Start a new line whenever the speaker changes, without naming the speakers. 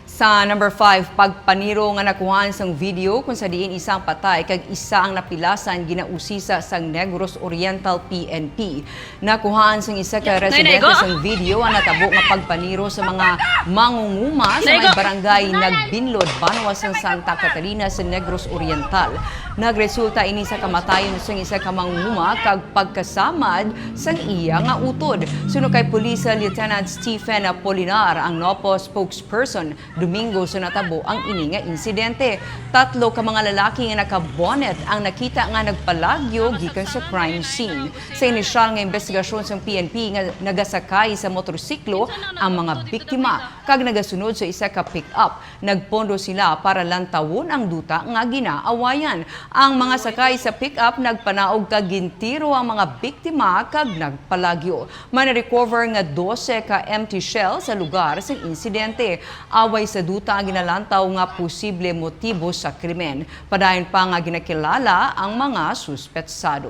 Sa number 5, pagpaniro nga nakuhaan sang video kung sa diin isang patay kag isa ang napilasan ginausisa sang Negros Oriental PNP. Nakuhaan sang isa ka residente sang video ang natabo nga pagpaniro sa mga mangunguma sa may barangay Nagbinlod, Banawas ng Santa Catalina sa Negros Oriental. Nagresulta ini sa kamatayon sang isa ka mangunguma kag pagkasamad sang iya nga utod. Suno kay Police Lieutenant Stephen Apolinar ang NOPO spokesperson, Domingo sa natabo ang ini nga insidente. 3 ka mga lalaki nga nakabonet ang nakita nga nagpalagyo gikan sa crime scene. Sa inisyal nga investigasyon sa PNP nga nagasakay sa motorsiklo ang mga biktima kag nagasunod sa isa ka pick-up. Nagpondo sila para lantawon ang duta nga ginaawayan. Ang mga sakay sa pick-up nagpanaog kag gintiro ang mga biktima kag nagpalagyo. Man-recover nga 12 ka empty shell sa lugar sa insidente. Away sa duta ang ginalantaw nga posible motibo sa krimen. Padayon pa nga ginakilala ang mga suspetsado.